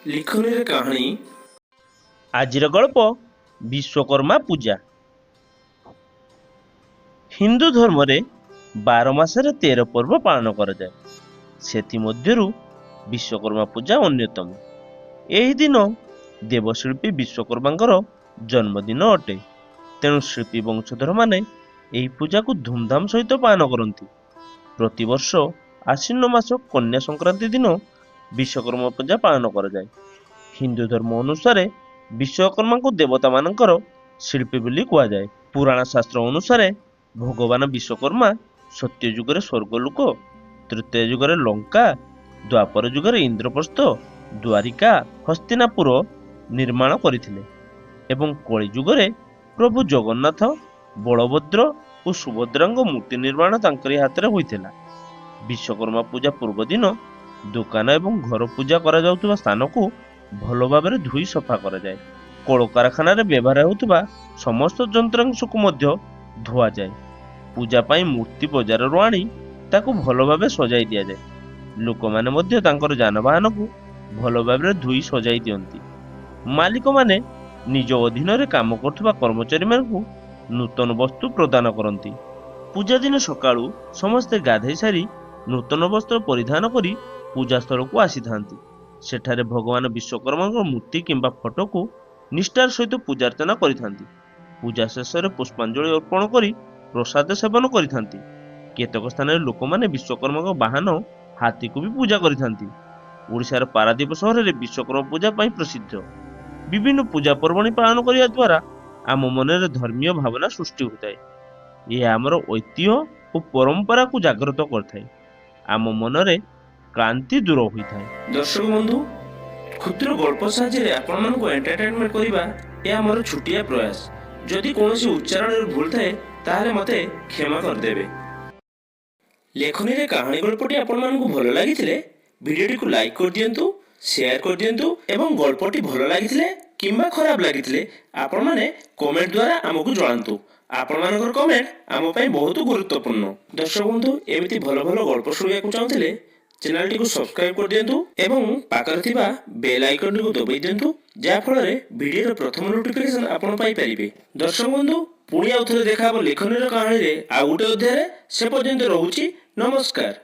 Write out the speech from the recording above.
ଲିଖନୀରେ କାହାଣୀ। ଆଜିର ଗଳ୍ପ ବିଶ୍ୱକର୍ମା ପୂଜା। ହିନ୍ଦୁ ଧର୍ମରେ 12 ମାସରେ 13 ପର୍ବ ପାଳନ କରାଯାଏ। ସେଥିମଧ୍ୟରୁ ବିଶ୍ୱକର୍ମା ପୂଜା ଅନ୍ୟତମ। ଏହି ଦିନ ଦେବଶିଳ୍ପୀ ବିଶ୍ୱକର୍ମାଙ୍କର ଜନ୍ମଦିନ ଅଟେ। ତେଣୁ ଶିଳ୍ପୀ ବଂଶଧରମାନେ ଏହି ପୂଜାକୁ ଧୁମଧାମ ସହିତ ପାଳନ କରନ୍ତି। ପ୍ରତିବର୍ଷ ଆଶ୍ୱିନ ମାସ କନ୍ୟା ସଂକ୍ରାନ୍ତି ଦିନ ବିଶ୍ୱକର୍ମା ପୂଜା ପାଳନ କରାଯାଏ। ହିନ୍ଦୁ ଧର୍ମ ଅନୁସାରେ ବିଶ୍ୱକର୍ମାଙ୍କୁ ଦେବତା ମାନଙ୍କର ଶିଳ୍ପୀ ବୋଲି କୁହାଯାଏ। ପୁରାଣ ଶାସ୍ତ୍ର ଅନୁସାରେ ଭଗବାନ ବିଶ୍ୱକର୍ମା ସତ୍ୟ ଯୁଗରେ ସ୍ୱର୍ଗଲୋକ, ତୃତୀୟ ଯୁଗରେ ଲଙ୍କା, ଦ୍ୱାପର ଯୁଗରେ ଇନ୍ଦ୍ରପ୍ରସ୍ଥ, ଦ୍ୱାରିକା, ହସ୍ତିନାପୁର ନିର୍ମାଣ କରିଥିଲେ ଏବଂ କଳି ଯୁଗରେ ପ୍ରଭୁ ଜଗନ୍ନାଥ, ବଳଭଦ୍ର ଓ ସୁଭଦ୍ରାଙ୍କ ମୂର୍ତ୍ତି ନିର୍ମାଣ ତାଙ୍କରି ହାତରେ ହୋଇଥିଲା। ବିଶ୍ୱକର୍ମା ପୂଜା ପୂର୍ବ ଦିନ ଦୋକାନ ଏବଂ ଘର ପୂଜା କରାଯାଉଥିବା ସ୍ଥାନକୁ ଭଲ ଭାବରେ ଧୋଇ ସଫା କରାଯାଏ। କଳକାରଖାନାରେ ବ୍ୟବହାର ହେଉଥିବା ସମସ୍ତ ଯନ୍ତ୍ରାଂଶକୁ ମଧ୍ୟ ଧୁଆଯାଏ। ପୂଜା ପାଇଁ ମୂର୍ତ୍ତି ବଜାରରୁ ଆଣି ତାକୁ ଭଲ ଭାବେ ସଜାଇ ଦିଆଯାଏ। ଲୋକମାନେ ମଧ୍ୟ ତାଙ୍କର ଯାନବାହନକୁ ଭଲ ଭାବରେ ଧୋଇ ସଜାଇ ଦିଅନ୍ତି। ମାଲିକମାନେ ନିଜ ଅଧୀନରେ କାମ କରୁଥିବା କର୍ମଚାରୀମାନଙ୍କୁ ନୂତନ ବସ୍ତୁ ପ୍ରଦାନ କରନ୍ତି। ପୂଜା ଦିନ ସକାଳୁ ସମସ୍ତେ ଗାଧୋଇ ସାରି ନୂତନ ବସ୍ତ୍ର ପରିଧାନ କରି ପୂଜାସ୍ଥଳକୁ ଆସିଥାନ୍ତି। ସେଠାରେ ଭଗବାନ ବିଶ୍ୱକର୍ମାଙ୍କ ମୂର୍ତ୍ତି କିମ୍ବା ଫଟୋକୁ ନିଷ୍ଠାର ସହିତ ପୂଜାର୍ଚ୍ଚନା କରିଥାନ୍ତି। ପୂଜା ଶେଷରେ ପୁଷ୍ପାଞ୍ଜଳି ଅର୍ପଣ କରି ପ୍ରସାଦ ସେବନ କରିଥାନ୍ତି। କେତେକ ସ୍ଥାନରେ ଲୋକମାନେ ବିଶ୍ୱକର୍ମାଙ୍କ ବାହନ ହାତୀକୁ ବି ପୂଜା କରିଥାନ୍ତି। ଓଡ଼ିଶାର ପାରାଦୀପ ସହରରେ ବିଶ୍ୱକର୍ମା ପୂଜା ପାଇଁ ପ୍ରସିଦ୍ଧ। ବିଭିନ୍ନ ପୂଜା ପର୍ବାଣୀ ପାଳନ କରିବା ଦ୍ୱାରା ଆମ ମନରେ ଧର୍ମୀୟ ଭାବନା ସୃଷ୍ଟି ହୋଇଥାଏ। ଏହା ଆମର ଐତିହ୍ୟ ଓ ପରମ୍ପରାକୁ ଜାଗ୍ରତ କରିଥାଏ। ଆମ ମନରେ କ୍ଳାନ୍ତି ଦୂର ହୋଇଥାଏ। ଦର୍ଶକ ବନ୍ଧୁ, କ୍ଷୁଦ୍ର ଗଳ୍ପ ସାହାଯ୍ୟରେ ଆପଣମାନଙ୍କୁ ଏଣ୍ଟରଟେନମେଣ୍ଟ କରିବା ଏହା ମୋର ଛୋଟିଆ ପ୍ରୟାସ। ଯଦି କୌଣସି ଉଚ୍ଚାରଣରେ ଭୁଲ ଥାଏ ତାହେଲେ ମୋତେ କ୍ଷମା କରିଦେବେ। ଲେଖନୀରେ କାହାଣୀ ଗଳ୍ପଟି ଆପଣମାନଙ୍କୁ ଭଲ ଲାଗିଥିଲେ ଭିଡ଼ିଓଟିକୁ ଲାଇକ୍ କରିଦିଅନ୍ତୁ, ସେୟାର କରିଦିଅନ୍ତୁ ଏବଂ ଗଳ୍ପଟି ଭଲ ଲାଗିଥିଲେ କିମ୍ବା ଖରାପ ଲାଗିଥିଲେ ଆପଣମାନେ କମେଣ୍ଟ ଦ୍ୱାରା ଆମକୁ ଜଣାନ୍ତୁ। ଆପଣମାନଙ୍କର କମେଣ୍ଟ ଆମ ପାଇଁ ବହୁତ ଗୁରୁତ୍ୱପୂର୍ଣ୍ଣ। ଦର୍ଶକ ବନ୍ଧୁ, ଏମିତି ଭଲ ଭଲ ଗଳ୍ପ ଶୁଣିବାକୁ ଚାହୁଁଥିଲେ ଚ୍ୟାନେଲଟିକୁ ସବସ୍କ୍ରାଇବ କରିଦିଅନ୍ତୁ ଏବଂ ପାଖରେ ଥିବା ବେଲ୍ ଆଇକନଟିକୁ ଦବାଇ ଦିଅନ୍ତୁ, ଯାହାଫଳରେ ଭିଡ଼ିଓର ପ୍ରଥମ ନୋଟିଫିକେସନ ଆପଣ ପାଇପାରିବେ। ଦର୍ଶକ ବନ୍ଧୁ, ପୁଣି ଆଉ ଥରେ ଦେଖା ହେବ ଲେଖନୀର କାହାଣୀରେ ଆଉ ଗୋଟେ ଅଧ୍ୟାୟରେ। ସେ ପର୍ଯ୍ୟନ୍ତ ରହୁଛି, ନମସ୍କାର।